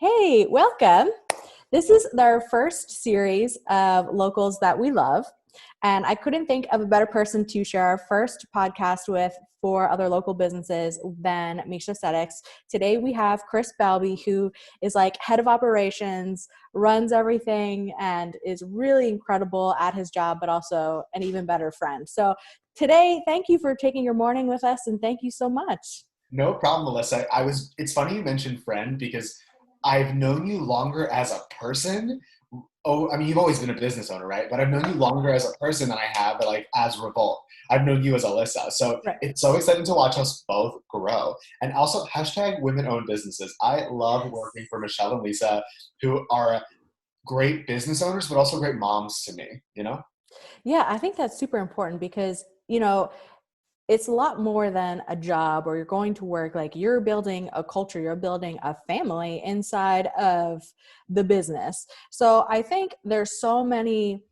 Hey, welcome. This is our first series of locals that we love. And I couldn't think of a better person to share our first podcast with for other local businesses than Meesha Aesthetics. Today we have Chris Balby, who is like head of operations, runs everything, and is really incredible at his job, but also an even better friend. So today, thank you for taking your morning with us, and thank you so much. No problem, Melissa. It's funny you mentioned friend because I've known you longer as a person. Oh, I mean, you've always been a business owner, right? But I've known you longer as a person than I have, like, as Revolt. I've known you as Alyssa. So Right. it's so exciting to watch us both grow. And also, hashtag women owned businesses. I love Yes. working for Michelle and Lisa, who are great business owners, but also great moms to me, you know? Yeah, I think that's super important because, it's a lot more than a job or you're going to work. Like you're building a culture, you're building a family inside of the business. So I think there's so many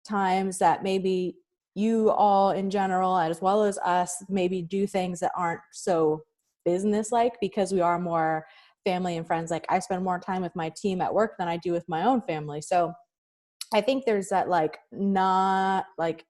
times that maybe you all in general, as well as us, maybe do things that aren't so business like because we are more family and friends. Like I spend more time with my team at work than I do with my own family. So I think there's that like not like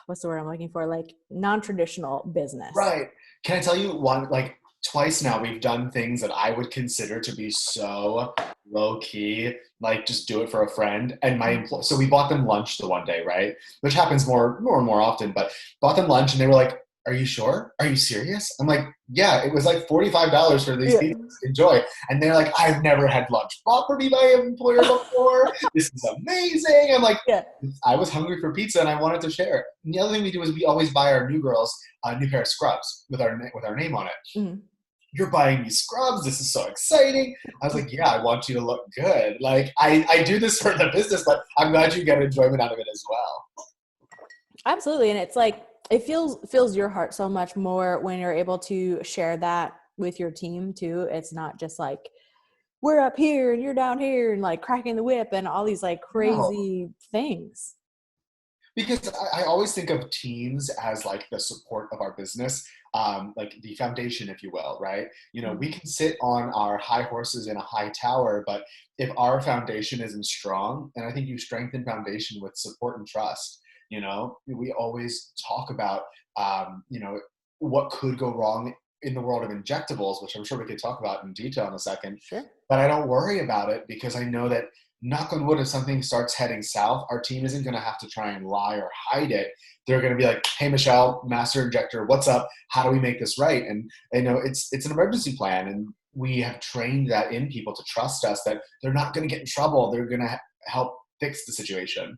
what's the word I'm looking for? Like non-traditional business. Right. Can I tell you one, like twice now we've done things that I would consider to be so low key, like just do it for a friend. And my Mm. employee, so we bought them lunch the one day, right? Which happens more and more often, but bought them lunch and they were like, "Are you sure? Are you serious?" I'm like, "Yeah, it was like $45 for these Yeah. people to enjoy." And they're like, "I've never had lunch property by an employer before. This is amazing." I'm like, Yeah. I was hungry for pizza and I wanted to share it. And the other thing we do is we always buy our new girls a new pair of scrubs with our name on it. Mm. "You're buying me scrubs. This is so exciting." I was like, "Yeah, I want you to look good. Like I do this for the business, but I'm glad you get enjoyment out of it as well." Absolutely. And it's like it fills your heart so much more when you're able to share that with your team too. It's not just like we're up here and you're down here and like cracking the whip and all these like No, crazy things. because I always think of teams as like the support of our business, like the foundation, if you will, right? Mm. We can sit on our high horses in a high tower, but if our foundation isn't strong, and I think you strengthen foundation with support and trust. We always talk about, what could go wrong in the world of injectables, which I'm sure we could talk about in detail in a second. Sure. But I don't worry about it because I know that, knock on wood, if something starts heading south, our team isn't going to have to try and lie or hide it. They're going to be like, "Hey, Michelle, master injector, what's up? How do we make this right?" And it's an emergency plan, and we have trained that in people to trust us that they're not going to get in trouble. They're going to help fix the situation.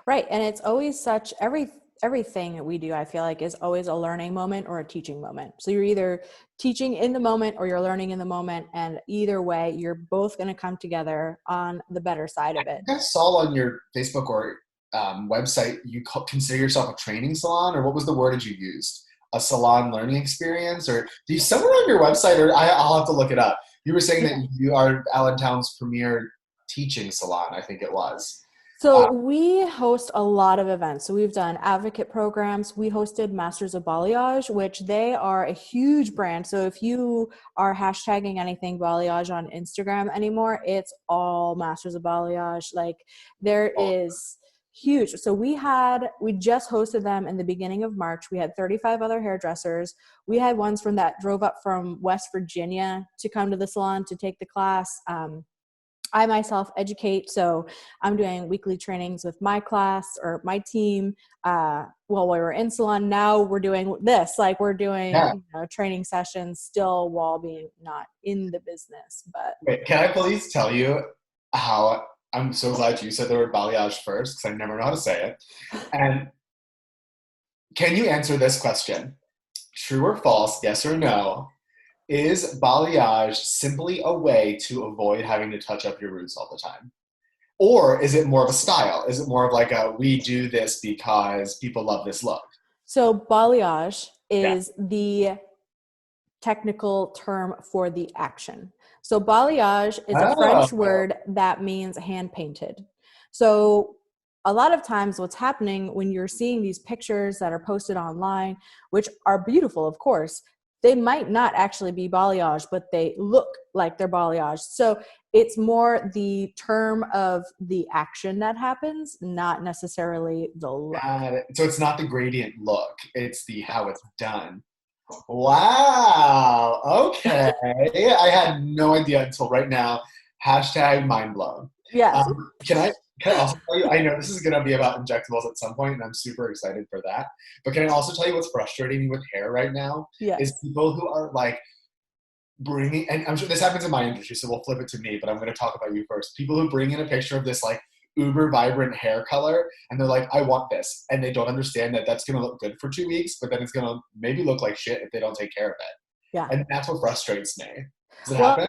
Right. And it's always such everything that we do, I feel like is always a learning moment or a teaching moment. So you're either teaching in the moment or you're learning in the moment. And either way, you're both going to come together on the better side of it. I saw on your Facebook or website you consider yourself a training salon, or what was the wordage you used? A salon learning experience, or do you somewhere on your website, or I'll have to look it up. You were saying that Yeah. you are Allentown's premier teaching salon, I think it was. Uh, So we host a lot of events. So we've done advocate programs. We hosted Masters of Balayage, which they are a huge brand. So if you are hashtagging anything balayage on Instagram anymore, it's all Masters of Balayage. Like there is huge. So we just hosted them in the beginning of March. We had 35 other hairdressers. We had ones from that drove up from West Virginia to come to the salon to take the class. I myself educate, so I'm doing weekly trainings with my class or my team. While we were in salon, now we're doing this. Like we're doing, yeah. training sessions still while being not in the business. But Wait, can I please tell you how I'm so glad you said the word balayage first, because I never know how to say it. And can you answer this question? True or false, yes or no? Is balayage simply a way to avoid having to touch up your roots all the time? Or is it more of a style? Is it more of like a, we do this because people love this look? so balayage Yeah. is the technical term for the action. So balayage is a French Oh, word that means hand painted. So a lot of times what's happening when you're seeing these pictures that are posted online, which are beautiful, of course, they might not actually be balayage, but they look like they're balayage. So it's more the term of the action that happens, not necessarily the look. So it's not the gradient look, it's the how it's done. Wow. Okay. I had no idea until right now. Hashtag mind blown. Yes. Can I also tell you? I know this is going to be about injectables at some point, and I'm super excited for that. But can I also tell you what's frustrating me with hair right now is Yes. people who are like bringing, and I'm sure this happens in my industry, so we'll flip it to me. But I'm going to talk about you first. People who bring in a picture of this like uber vibrant hair color and they're like, I want this, and they don't understand that that's going to look good for 2 weeks, but then it's going to maybe look like shit if they don't take care of it. Yeah. And that's what frustrates me. Does it Well, happen?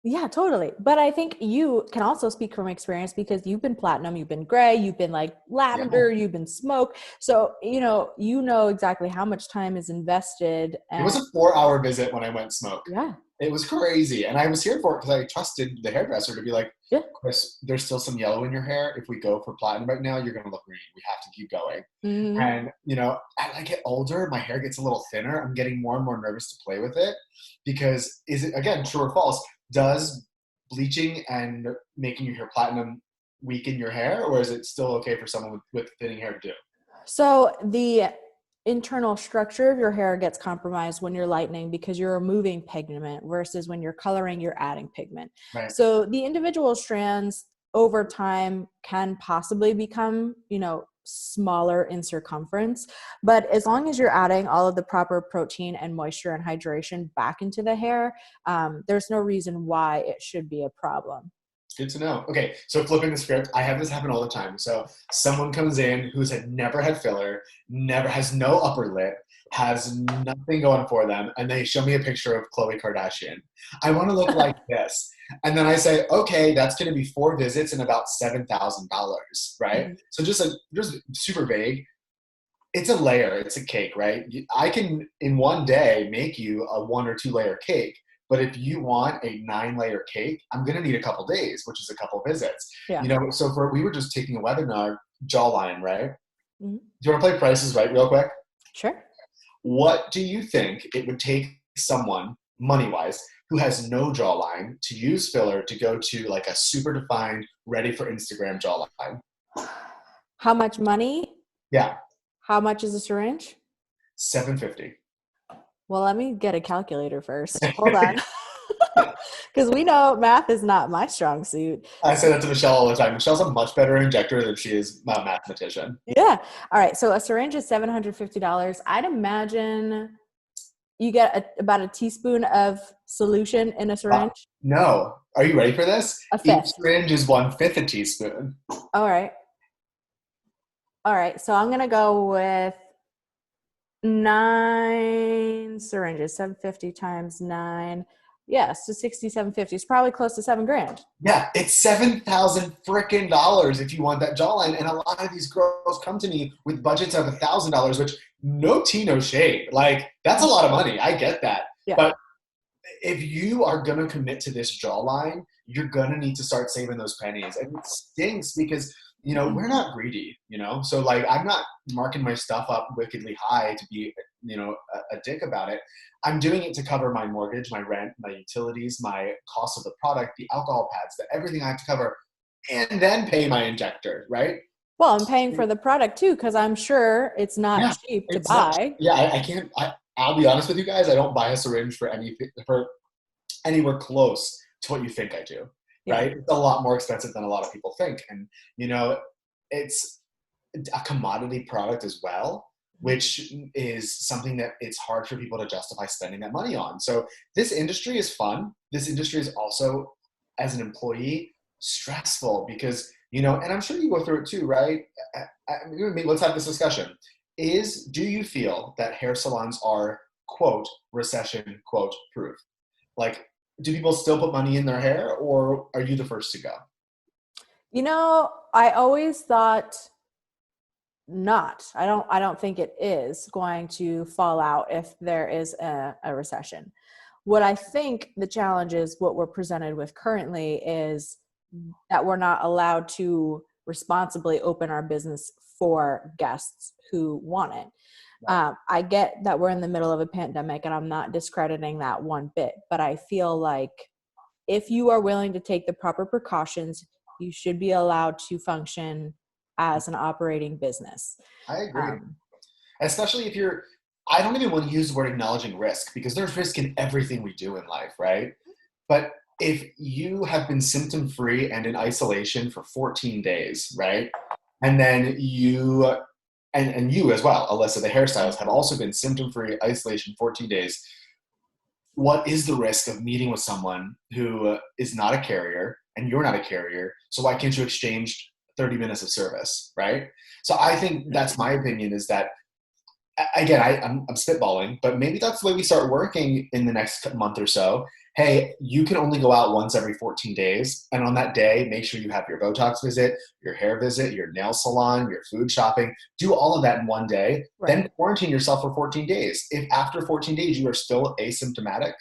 yeah, totally. But I think you can also speak from experience because you've been platinum, you've been gray, you've been like Yeah. lavender, you've been smoke. So, you know exactly how much time is invested. It was And a 4-hour visit when I went smoke. yeah, It was crazy. And I was here for it because I trusted the hairdresser to be like, yeah. Chris, there's still some yellow in your hair. If we go for platinum right now, you're going to look green. We have to keep going. Mhm. And, as I get older, my hair gets a little thinner. I'm getting more and more nervous to play with it because is it, again, true or false? Does bleaching and making your hair platinum weaken your hair, or is it still okay for someone with thinning hair to do? So the internal structure of your hair gets compromised when you're lightening because you're removing pigment versus when you're coloring, you're adding pigment. Right. So the individual strands over time can possibly become, smaller in circumference. But as long as you're adding all of the proper protein and moisture and hydration back into the hair, there's no reason why it should be a problem. Good to know. Okay, so flipping the script, I have this happen all the time. So someone comes in who's had never had filler, never has no upper lip, has nothing going for them, and they show me a picture of Khloe Kardashian. I want to look like this. And then I say, okay, that's going to be 4 visits and about $7,000, right? Mhm. So just super vague. It's a layer, it's a cake, right? I can in one day make you a 1 or 2 layer cake. But if you want a 9-layer cake, I'm gonna need a couple days, which is a couple visits. Yeah. So we were just taking a webinar, jawline, right? Mhm. Do you want to play Prices Right real quick? Sure. What do you think it would take someone, money-wise, who has no jawline to use filler to go to like a super defined, ready for Instagram jawline? How much money? Yeah, How much is a syringe? 750. Well, let me get a calculator first. Hold on. Because we know math is not my strong suit. I say that to Michelle all the time. Michelle's a much better injector than she is a mathematician. Yeah. All right. So a syringe is $750. I'd imagine you get about a teaspoon of solution in a syringe. No. Are you ready for this? A Each fifth. syringe is 1/5 a teaspoon. All right. All right. So I'm going to go with 9 syringes, 750 times 9. Yes, to 6,750. It's probably close to $7,000. Yeah, it's 7,000 freaking dollars if you want that jawline. And a lot of these girls come to me with budgets of $1,000, which no tea, no shade. Like, that's a lot of money. I get that. Yeah. But if you are going to commit to this jawline, you're going to need to start saving those pennies. And it stinks because, we're not greedy, So, like, I'm not marking my stuff up wickedly high to be, a dick about it. I'm doing it to cover my mortgage, my rent, my utilities, my cost of the product, the alcohol pads, everything I have to cover, and then pay my injector, right? Well, I'm paying for the product too, because I'm sure it's not Yeah, cheap to it's not. buy. Yeah, I can't. I'll be honest with you guys. I don't buy a syringe for anything for anywhere close to what you think I do. Yeah. Right? It's a lot more expensive than a lot of people think, and it's a commodity product as well, which is something that it's hard for people to justify spending that money on. So this industry is fun. This industry is also, as an employee, stressful because and I'm sure you go through it too, right? Let's have this discussion. Do you feel that hair salons are, quote, recession, quote, proof? Like, do people still put money in their hair, or are you the first to go? I always thought not. I don't think it is going to fall out if there is a recession. What I think the challenge is, what we're presented with currently, is that we're not allowed to responsibly open our business for guests who want it. I get that we're in the middle of a pandemic and I'm not discrediting that one bit, but I feel like if you are willing to take the proper precautions, you should be allowed to function as an operating business. I agree. Um, Especially if you're, I don't even want to use the word acknowledging risk because there's risk in everything we do in life, right? But if you have been symptom free and in isolation for 14 days, right? And then and you as well, Alyssa, the hairstylist, have also been symptom free, isolation, 14 days. What is the risk of meeting with someone who is not a carrier and you're not a carrier? So why can't you exchange 30 minutes of service, right? So I think that's my opinion is that again, I'm spitballing, but maybe that's the way we start working in the next month or so. Hey, you can only go out once every 14 days. And on that day, make sure you have your Botox visit, your hair visit, your nail salon, your food shopping. Do all of that in one day. right. Then quarantine yourself for 14 days. If after 14 days you are still asymptomatic,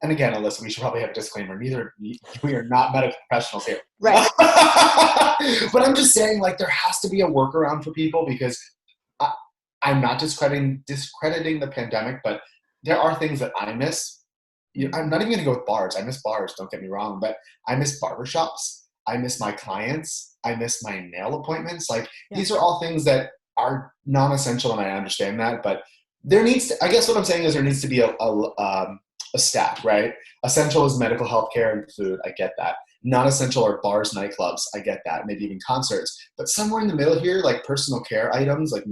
and again, Alyssa, we should probably have a disclaimer. We are not medical professionals here. Right. But I'm just saying, like, there has to be a workaround for people because I'm not discrediting the pandemic, but there are things that I miss. I'm not even going to go with bars. I miss bars, don't get me wrong, but I miss barbershops. I miss my clients. I miss my nail appointments. Like, these are all things that are non-essential, and I understand that, but I guess what I'm saying is there needs to be a stack, right? Essential is medical health care and food. I get that. Non-essential are bars, nightclubs. I get that. Maybe even concerts. But somewhere in the middle here, like personal care items, like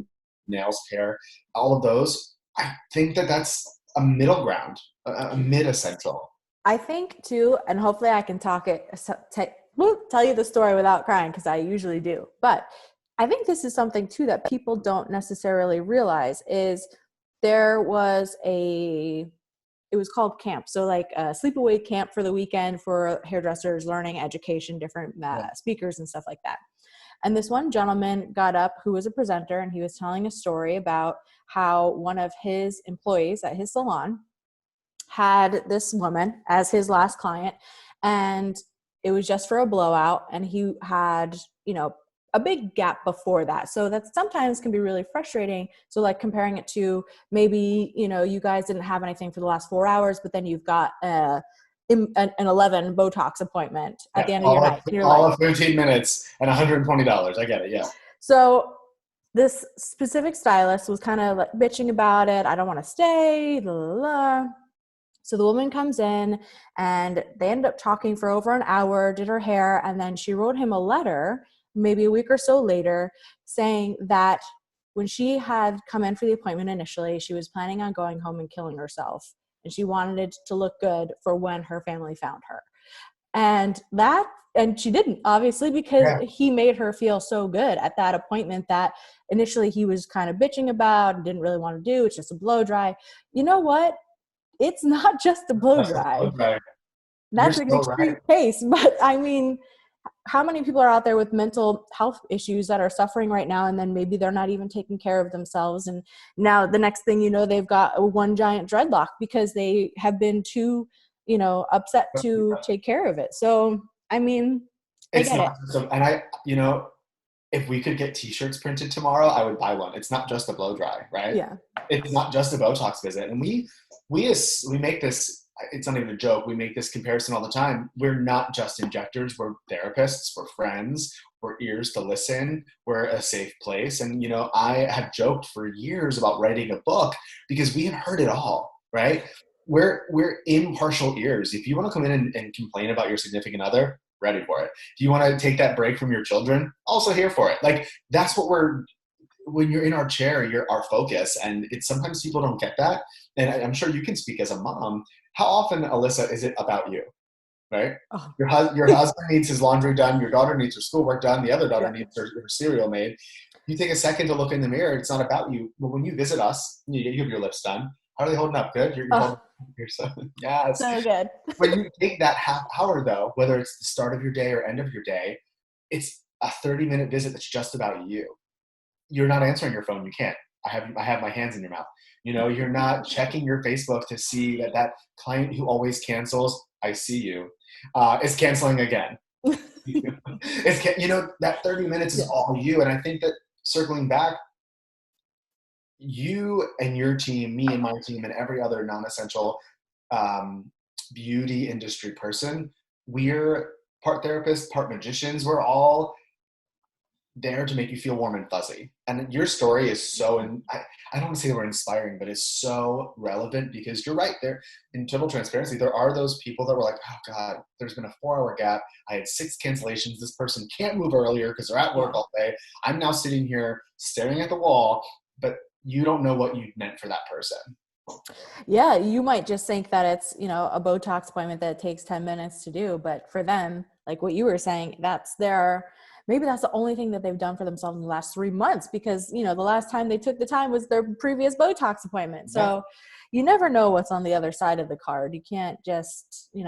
nails, hair, all of those, I think that's a middle ground, a mid-essential. I think too, and hopefully I can tell you the story without crying because I usually do. But I think this is something too that people don't necessarily realize is it was called camp. So like a sleepaway camp for the weekend for hairdressers, learning, education, different speakers and stuff like that. And this one gentleman got up who was a presenter and he was telling a story about how one of his employees at his salon had this woman as his last client and it was just for a blowout and he had, a big gap before that. So that sometimes can be really frustrating. So like comparing it to maybe, you guys didn't have anything for the last 4 hours, but then you've got an 11 Botox appointment at the end of your night. And you're all of 15 minutes and $120. I get it. Yeah. So this specific stylist was kind of like bitching about it. I don't want to stay. Blah, blah, blah. So the woman comes in and they end up talking for over an hour, did her hair. And then she wrote him a letter maybe a week or so later saying that when she had come in for the appointment initially, she was planning on going home and killing herself. And she wanted it to look good for when her family found her. And she didn't, obviously, because he made her feel so good at that appointment that initially he was kind of bitching about and didn't really want to do. It's just a blow dry. You know what? It's not just a blow dry. That's an extreme case. But I mean, how many people are out there with mental health issues that are suffering right now, and then maybe they're not even taking care of themselves, and now the next thing you know, they've got one giant dreadlock because they have been too, upset to take care of it. So, I mean, I get it. And if we could get t-shirts printed tomorrow, I would buy one. It's not just a blow dry, right? Yeah. It's not just a Botox visit. And we make this, it's not even a joke, we make this comparison all the time. We're not just injectors, we're therapists, we're friends, we're ears to listen, we're a safe place. And, I have joked for years about writing a book because we have heard it all, right? We're impartial ears. If you want to come in and complain about your significant other, ready for it. If you want to take that break from your children, also here for it. Like, that's what when you're in our chair, you're our focus. And it's sometimes people don't get that. And I'm sure you can speak as a mom. How often, Alyssa, is it about you, right? Oh. Your husband needs his laundry done. Your daughter needs her schoolwork done. The other daughter needs her cereal made. You take a second to look in the mirror. It's not about you. But when you visit us, you have your lips done. How are they holding up? Good? You're holding your son. Yes. So good. When you take that half hour, though, whether it's the start of your day or end of your day, it's a 30-minute visit that's just about you. You're not answering your phone. You can't. I have my hands in your mouth. You're not checking your Facebook to see that client who always cancels, I see you, is canceling again. That 30 minutes is all you. And I think that circling back, you and your team, me and my team, and every other non-essential um, beauty industry person, we're part therapists, part magicians. We're all there to make you feel warm and fuzzy. And your story is so, and I don't want to say the word inspiring, but it's so relevant because you're right there. In total transparency, there are those people that were like, oh God, there's been a 4-hour gap. I had 6 cancellations. This person can't move earlier because they're at work all day. I'm now sitting here staring at the wall, but you don't know what you meant for that person. Yeah, you might just think that it's, a Botox appointment that takes 10 minutes to do, but for them, like what you were saying, maybe that's the only thing that they've done for themselves in the last 3 months because, the last time they took the time was their previous Botox appointment. Yeah. So you never know what's on the other side of the card. You can't just, you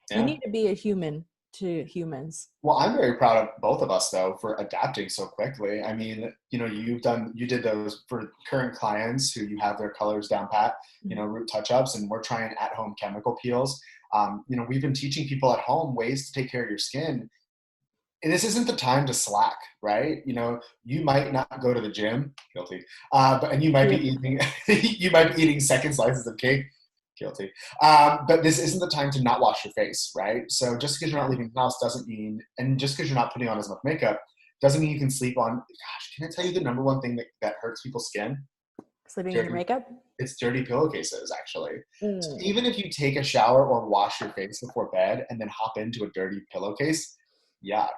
Yeah. need to be a human to humans. Well, I'm very proud of both of us though for adapting so quickly. I mean, you did those for current clients who you have their colors down pat, root touch-ups, and we're trying at-home chemical peels. We've been teaching people at home ways to take care of your skin. And this isn't the time to slack, right? You might not go to the gym, guilty, and you might be eating, you might be eating second slices of cake, guilty. But this isn't the time to not wash your face, right? So just because you're not leaving the house doesn't mean, and just because you're not putting on as much makeup doesn't mean you can sleep on. Gosh, can I tell you the number one thing that hurts people's skin? Sleeping in your makeup? It's dirty pillowcases, actually. So Mm. even if you take a shower or wash your face before bed and then hop into a dirty pillowcase, yuck.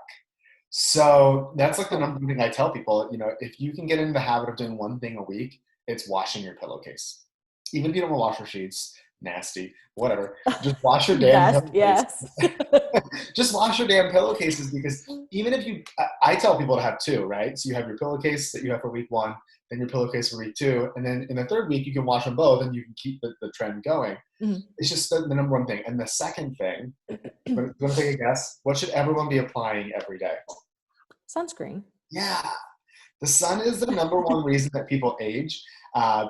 So that's like the number one thing I tell people, if you can get into the habit of doing one thing a week, it's washing your pillowcase. Even if you don't want to wash your sheets, nasty, whatever. Just wash your damn Best, pillowcase. yes. Just wash your damn pillowcases because even if I tell people to have 2, right? So you have your pillowcase that you have for week 1, then your pillowcase for week 2, and then in the 3rd week you can wash them both and you can keep the trend going. Mm-hmm. It's just the number one thing. And the second thing, you want to take a guess? What should everyone be applying every day? Sunscreen. Yeah. The sun is the number one reason that people age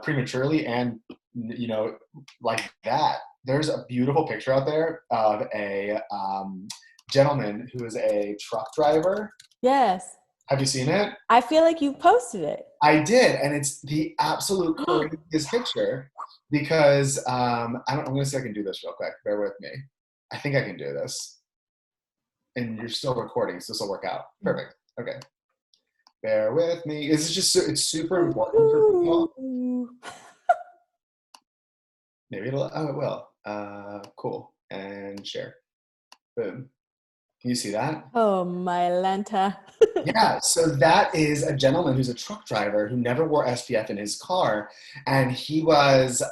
prematurely and, like that. There's a beautiful picture out there of a gentleman who is a truck driver. Yes. Have you seen it? I feel like you posted it. I did, and it's the absolute craziest picture because I'm going to see if I can do this real quick. Bear with me. I think I can do this. And you're still recording, so this will work out. Perfect. Okay. Bear with me. It's super important for people. Maybe it will. Cool. And share. Boom. Can you see that? Oh, my Lanta. Yeah, so that is a gentleman who's a truck driver who never wore SPF in his car, and he was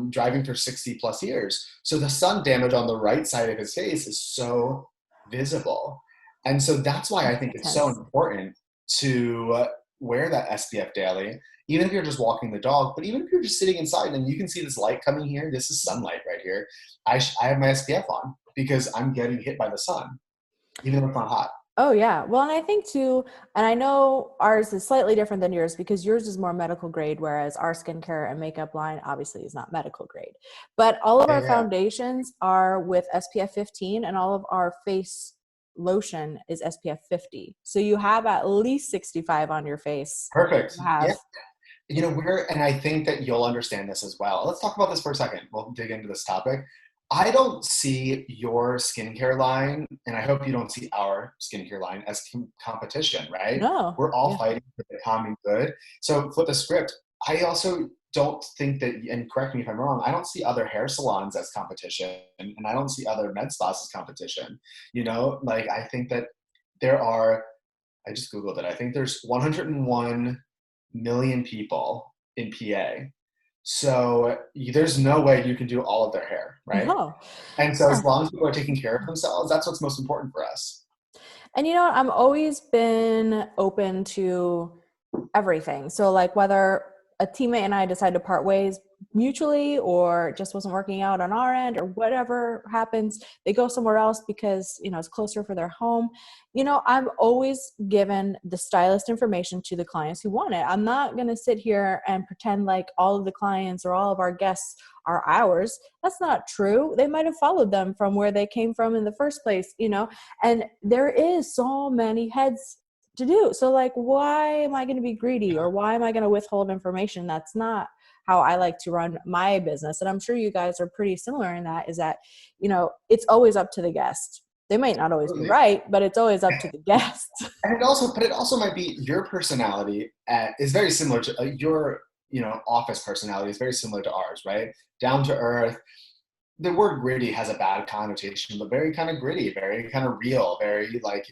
driving for 60 plus years. So the sun damage on the right side of his face is so visible. And so that's why I think it's so important to wear that SPF daily, even if you're just walking the dog, but even if you're just sitting inside and you can see this light coming here, this is sunlight right here. I have my SPF on because I'm getting hit by the sun, even though it's not hot. Oh, yeah. Well, and I think too, and I know ours is slightly different than yours because yours is more medical grade, whereas our skincare and makeup line obviously is not medical grade. But all of our foundations are with SPF 15 and all of our face lotion is SPF 50. So you have at least 65 on your face. Perfect. Yeah. And I think that you'll understand this as well. Let's talk about this for a second. We'll dig into this topic. I don't see your skincare line, and I hope you don't see our skincare line as competition, right? No. We're all fighting for the common good. So flip the script. I also don't think that, and correct me if I'm wrong, I don't see other hair salons as competition, and I don't see other med spas as competition. I think that there are, I just Googled it, I think there's 101 million people in PA. So there's no way you can do all of their hair, right? No. And so as long as people are taking care of themselves, that's what's most important for us. And I've always been open to everything. So like whether a teammate and I decide to part ways mutually or just wasn't working out on our end or whatever happens, they go somewhere else because, it's closer for their home. I've always given the stylist information to the clients who want it. I'm not going to sit here and pretend like all of the clients or all of our guests are ours. That's not true. They might have followed them from where they came from in the first place, and there is so many heads to do. So like, why am I going to be greedy, or why am I going to withhold information? That's not how I like to run my business. And I'm sure you guys are pretty similar in that, is that, it's always up to the guest. They might not always be Absolutely. right, but it's always up to the guest. And it also might be your personality is very similar to your, office personality is very similar to ours, right? Down to earth. The word gritty has a bad connotation, but very kind of gritty, very kind of real, very like,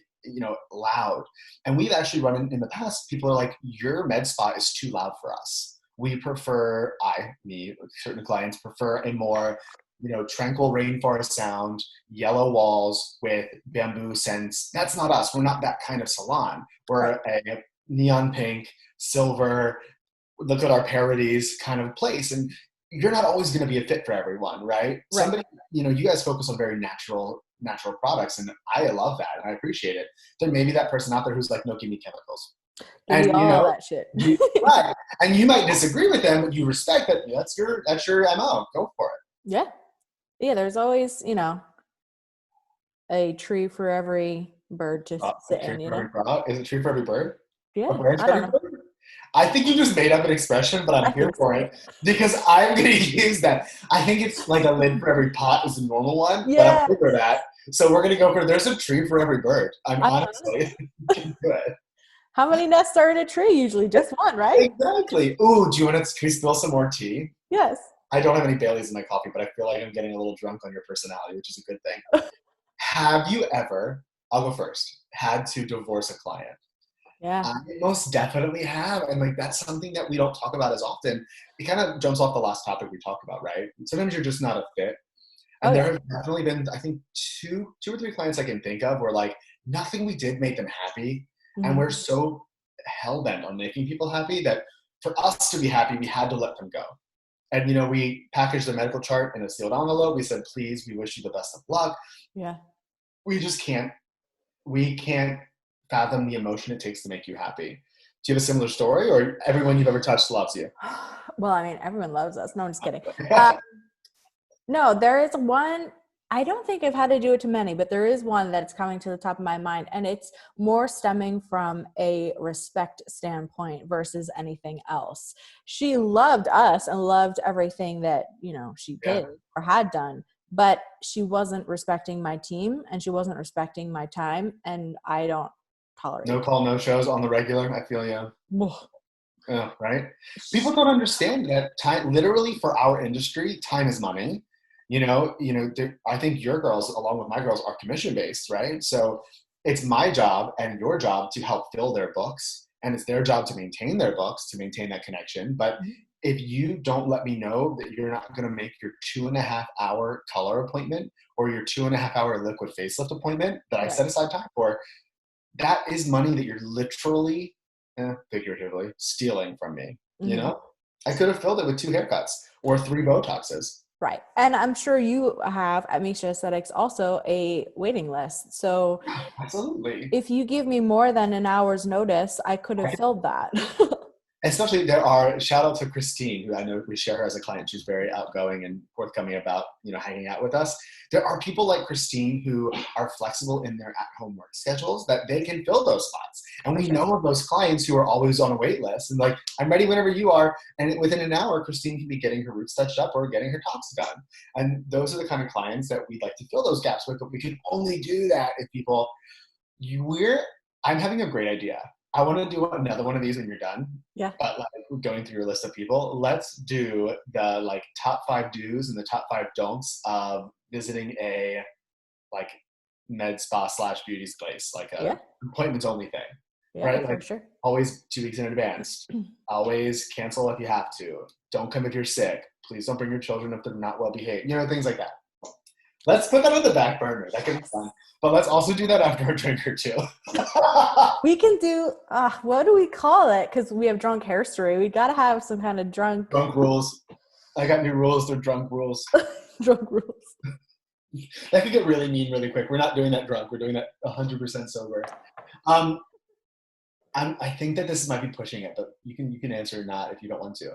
loud. And we've actually run in the past, people are like, your med spa is too loud for us. We prefer, certain clients prefer a more, tranquil rainforest sound, yellow walls with bamboo scents. That's not us. We're not that kind of salon. We're Right. a neon pink, silver, look at our parodies kind of place. And you're not always going to be a fit for everyone, right? Right. Somebody, you guys focus on very natural products, and I love that and I appreciate it. There may be that person out there who's like, no, give me chemicals. Give me And all that shit. you right. And you might disagree with them, but you respect that that's your MO. Go for it. Yeah. Yeah. There's always, a tree for every bird to A sit tree in, for every frog. Is it tree for every bird? A Yeah. branch I for don't every know. bird? I think you just made up an expression, but I I'm here think for so. it because I'm going to use that. I think it's like a lid for every pot is the normal one, but I'm Yes. over that. So we're going to go for there's a tree for every bird. I'm Uh-huh. honestly can do it. How many nests are in a tree? Usually just one, right? Exactly. Ooh, do you want to can we spill some more tea? Yes. I don't have any Baileys in my coffee, but I feel like I'm getting a little drunk on your personality, which is a good thing. Have you ever, I'll go first, had to divorce a client? Yeah. I most definitely have. And like that's something that we don't talk about as often. It kind of jumps off the last topic we talked about, right? Sometimes you're just not a fit. Oh And there yeah. have definitely been, I think, two or three clients I can think of where like nothing we did made them happy. And Hmm. we're so hell bent on making people happy that for us to be happy, we had to let them go. And we packaged their medical chart in a sealed envelope. We said, please, we wish you the best of luck. Yeah. We just we can't fathom the emotion it takes to make you happy. Do you have a similar story, or everyone you've ever touched loves you? Well, I mean, everyone loves us. No, I'm just kidding. No, there is one. I don't think I've had to do it to many, but there is one that's coming to the top of my mind, and it's more stemming from a respect standpoint versus anything else. She loved us and loved everything that, she Yeah. did or had done, but she wasn't respecting my team and she wasn't respecting my time, and I don't No tolerate call, no shows on the regular. I feel you. that. Yeah, right. People don't understand that time, literally, for our industry, time is money. I think your girls, along with my girls, are commission based, right? So it's my job and your job to help fill their books, and it's their job to maintain their books, to maintain that connection. But if you don't let me know that you're not going to make your 2.5 hour color appointment or your 2.5 hour liquid facelift appointment that I Right. set aside time for, that is money that you're literally, figuratively, stealing from me. You Mhm. know, I could have filled it with 2 haircuts or 3 Botoxes. Right. And I'm sure you have at Meesha Aesthetics also a waiting list. So Absolutely. if you give me more than an hour's notice, I could have filled that. Especially there are shout out to Christine, who I know we share her as a client. She's very outgoing and forthcoming about hanging out with us. There are people like Christine who are flexible in their at-home work schedules that they can fill those spots. And For we sure. know of those clients who are always on a wait list and like, I'm ready whenever you are. And within an hour, Christine can be getting her roots touched up or getting her tops done. And those are the kind of clients that we'd like to fill those gaps with, but we can only do that if people you we're I'm having a great idea. I want to do another one of these when you're done. Yeah. But like going through your list of people, let's do the like top 5 do's and the top 5 don'ts of visiting a like med spa slash beauty place, like a Yeah. appointments only thing, Yeah, right? for Like sure. always 2 weeks in advance. Always cancel if you have to. Don't come if you're sick. Please don't bring your children if they're not well behaved. Things like that. Let's put that on the back burner. That could be fun. But let's also do that after a drink or two. We can do what do we call it? Because we have drunk hair story. We gotta have some kind of drunk Drunk rules. I got new rules. They're drunk rules. drunk rules. That could get really mean really quick. We're not doing that drunk. We're doing that 100% sober. Um, I think that this might be pushing it, but you can answer or not if you don't want to.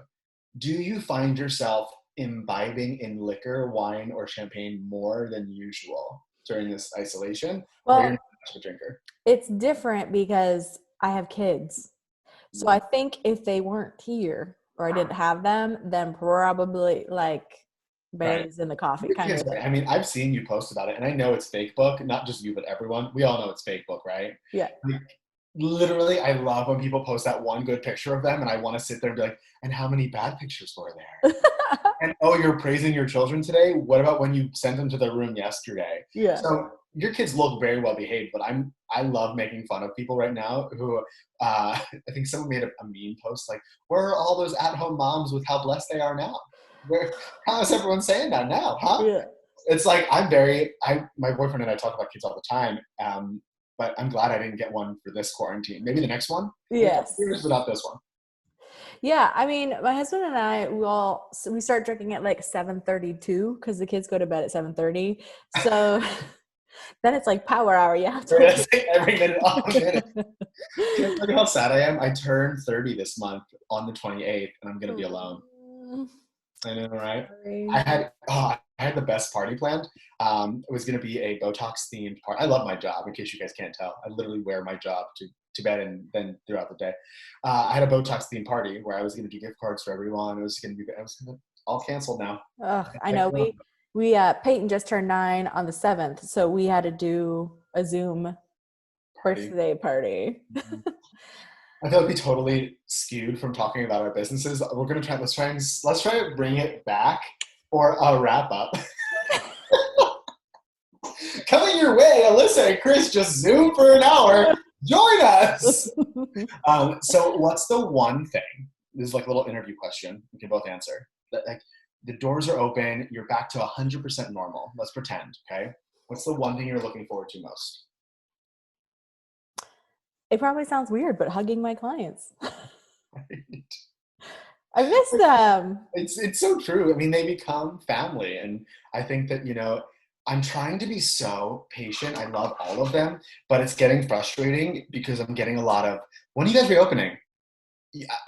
Do you find yourself imbibing in liquor, wine, or champagne more than usual during this isolation, or you're Well, not much of a drinker? it's different because I have kids. So I think if they weren't here or I didn't have them, then probably like Right. Bailey's in the coffee Your kind kids, of right? thing. I mean, I've seen you post about it, and I know it's fake book. Not just you, but everyone. We all know it's fake book, right? Yeah. Like, literally, I love when people post that one good picture of them, and I want to sit there and be like, and how many bad pictures were there? And oh, you're praising your children today? What about when you sent them to their room yesterday? Yeah. So your kids look very well behaved, but I love making fun of people right now who I think someone made a meme post like, where are all those at-home moms with how blessed they are now? Where how is everyone saying that now, huh? Yeah. It's like I my boyfriend and I talk about kids all the time, but I'm glad I didn't get one for this quarantine. Maybe the next one in a couple Yes. years without this one. Yeah, I mean, my husband and I we start drinking at like 7:32 because the kids go to bed at 7:30. So then it's like power hour. You have to It's wake like every minute off a minute. up. Can I tell you how sad I am? I turned 30 this month on the 28th, and I'm gonna be alone. Mm, I know, right? sorry. I had the best party planned. It was going to be a Botox themed party. I love my job. In case you guys can't tell, I literally wear my job to bed and then throughout the day. I had a Botox themed party where I was going to do gift cards for everyone. It was going to be. I was going to all canceled now. Ugh, I know. We Peyton just turned 9 on the 7th, so we had to do a Zoom Party. birthday party. I feel like we totally skewed from talking about our businesses. We're gonna try. Let's try to bring it back for a wrap up. Coming your way, Alyssa and Chris just Zoom for an hour. Join us. So, what's the one thing? This is like a little interview question. We can both answer. That, like, the doors are open. You're back to 100% normal. Let's pretend. Okay. What's the one thing you're looking forward to most? It probably sounds weird, but hugging my clients. I miss them. It's so true. I mean, they become family, and I think that I'm trying to be so patient. I love all of them, but it's getting frustrating because I'm getting a lot of when are you guys reopening?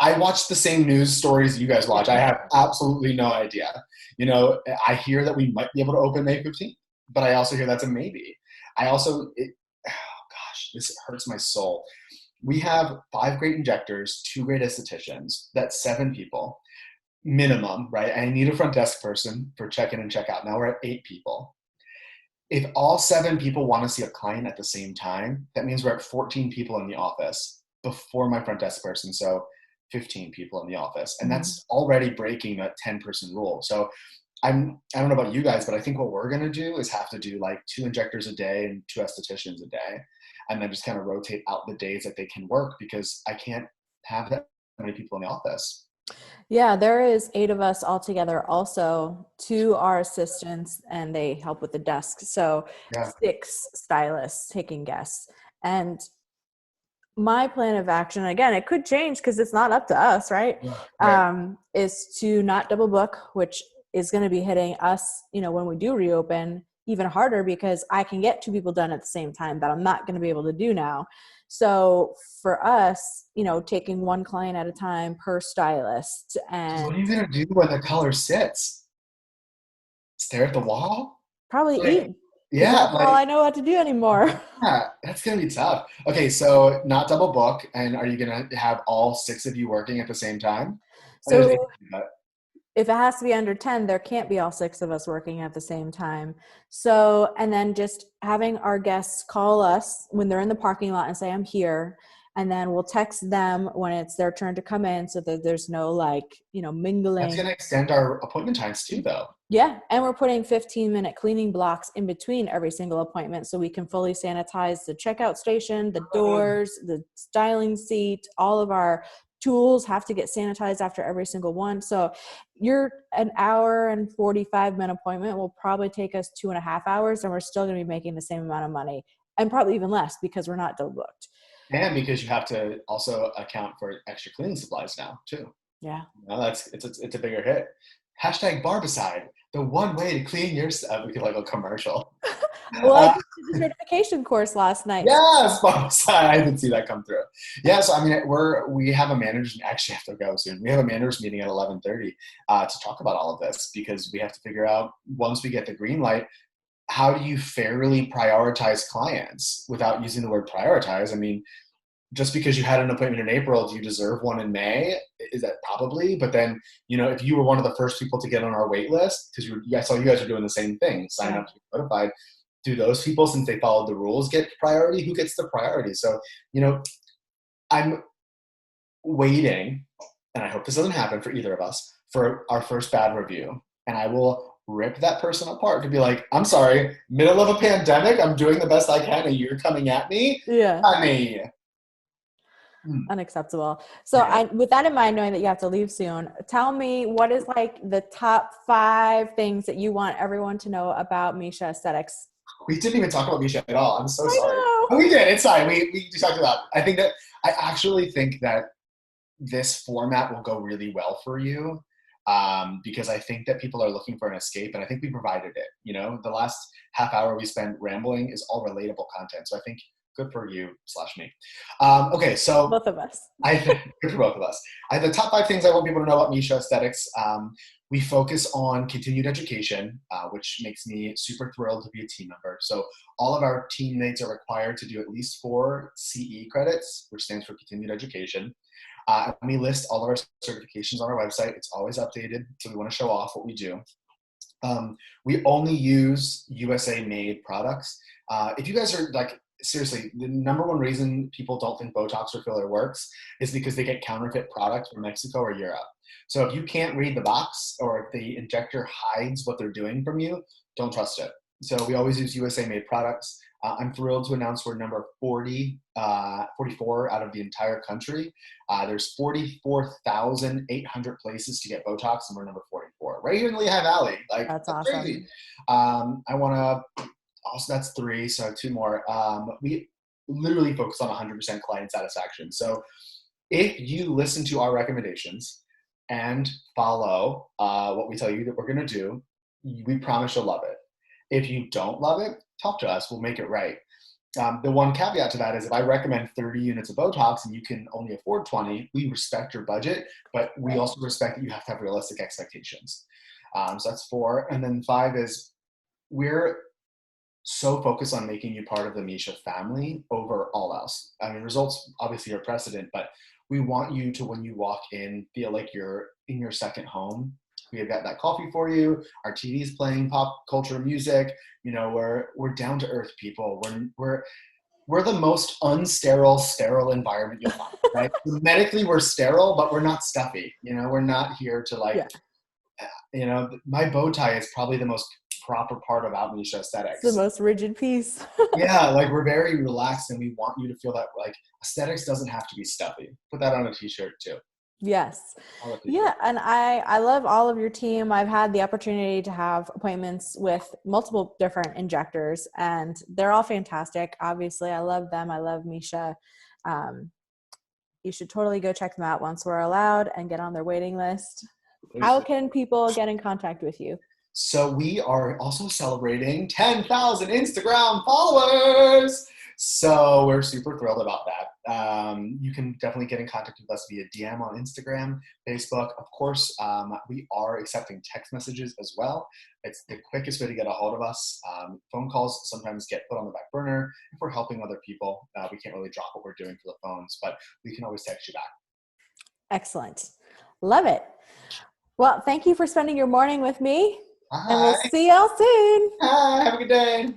I watch the same news stories you guys watch. I have absolutely no idea. I hear that we might be able to open May 15th, but I also hear that's a maybe. Oh gosh, this hurts my soul. We have 5 great injectors, 2 great estheticians. That's 7 people minimum, right? I need a front desk person for check-in and check-out. Now we're at 8 people. If all 7 people want to see a client at the same time, that means we're at 14 people in the office before my front desk person. So 15 people in the office. And that's already breaking a 10-person rule. So I don't know about you guys, but I think what we're going to do is have to do like 2 injectors a day and 2 estheticians a day. And then just kind of rotate out the days that they can work because I can't have that many people in the office. Yeah, there is 8 of us all together also. 2 are assistants and they help with the desk. So Yeah. 6 stylists taking guests. And my plan of action, again, it could change because it's not up to us, right? Right. Is to not double book, which is going to be hitting us, when we do reopen even harder because I can get 2 people done at the same time that I'm not going to be able to do now. So for us, taking 1 client at a time per stylist So what and are you gonna do when the color sits? Stare at the wall? probably Like, eat because yeah, that's all I know what to do anymore. yeah, that's gonna be tough. Okay, so not double book, and are you gonna have all 6 of you working at the same time? I know there's 8 So of you, but if it has to be under 10, there can't be all 6 of us working at the same time. So, and then just having our guests call us when they're in the parking lot and say, I'm here. And then we'll text them when it's their turn to come in so that there's no that's mingling. gonna extend our appointment times too, though. Yeah. And we're putting 15-minute cleaning blocks in between every single appointment so we can fully sanitize the checkout station, the doors, the styling seat, all of our tools have to get sanitized after every single one. So your an hour and 45-minute appointment will probably take us 2.5 hours and we're still going to be making the same amount of money and probably even less because we're not double booked. And because you have to also account for extra cleaning supplies now too. Yeah. It's a bigger hit. Hashtag Barbicide, the one way to clean your stuff. We could like a commercial. Well, I just did the certification course last night. Yes, Barbicide. I didn't see that come through. Yeah, so I mean, we have a managers. Actually, have to go soon. We have a managers meeting at 11:30 to talk about all of this because we have to figure out once we get the green light, how do you fairly prioritize clients without using the word prioritize? I mean, just because you had an appointment in April, do you deserve one in May? Is that probably? But then, if you were one of the first people to get on our wait list, because I saw you guys are doing the same thing, sign Yeah. up to be notified. Do those people, since they followed the rules, get priority? Who gets the priority? So, I'm waiting, and I hope this doesn't happen for either of us, for our first bad review. And I will rip that person apart to be like, I'm sorry, middle of a pandemic, I'm doing the best I can, and you're coming at me? Yeah. Honey. Unacceptable. So Yeah. with that in mind, knowing that you have to leave soon, tell me what is like the top 5 things that you want everyone to know about Meesha Aesthetics? We didn't even talk about Meesha at all. I'm so I sorry. know. Oh, we did. It's fine. We talked about. I actually think that this format will go really well for you, because I think that people are looking for an escape, and I think we provided it. The last half hour we spent rambling is all relatable content. So I think good for you / me. Okay, so Both of us. good for both of us. I have the top 5 things I want people to know about Meesha Aesthetics. We focus on continued education, which makes me super thrilled to be a team member. So all of our teammates are required to do at least 4 CE credits, which stands for continued education. And we list all of our certifications on our website. It's always updated, so we want to show off what we do. We only use USA made products. If you guys are like, seriously, the number one reason people don't think Botox or filler works is because they get counterfeit products from Mexico or Europe. So if you can't read the box, or if the injector hides what they're doing from you, don't trust it. So we always use USA made products. I'm thrilled to announce we're number 44 out of the entire country. There's 44,800 places to get Botox, and we're number 44, right here in the Lehigh Valley. Like, That's that's crazy. awesome. I want to also, that's 3, so I have 2 more. We literally focus on 100% client satisfaction. So if you listen to our recommendations and follow what we tell you that we're going to do, we promise you'll love it. If you don't love it, talk to us. We'll make it right. The one caveat to that is, if I recommend 30 units of Botox and you can only afford 20, we respect your budget, but we Right. also respect that you have to have realistic expectations. So that's 4. And then 5 is, we're so focused on making you part of the Meesha family over all else. I mean, results obviously are precedent, but we want you to, when you walk in, feel like you're in your second home. We have got that coffee for you. Our TV's playing pop culture music. We're down to earth people. We're the most sterile environment you'll find. Right? Medically, we're sterile, but we're not stuffy. We're not here to Yeah. my bow tie is probably the most proper part about Meesha It's the Aesthetics. most rigid piece. Yeah, like, we're very relaxed, and we want you to feel that, like, aesthetics doesn't have to be stuffy. Put that on a t-shirt too. Yes. All the t-shirts. Yeah, and I love all of your team. I've had the opportunity to have appointments with multiple different injectors, and they're all fantastic. Obviously, I love them. I love Meesha. Um, you should totally go check them out once we're allowed and get on their waiting list. Please How do. can people get in contact with you? So we are also celebrating 10,000 Instagram followers. So we're super thrilled about that. You can definitely get in contact with us via DM on Instagram, Facebook. Of course, we are accepting text messages as well. It's the quickest way to get a hold of us. Phone calls sometimes get put on the back burner. If we're helping other people, we can't really drop what we're doing for the phones, but we can always text you back. Excellent. Love it. Well, thank you for spending your morning with me, and we'll Hi. see y'all soon. Hi. Have a good day.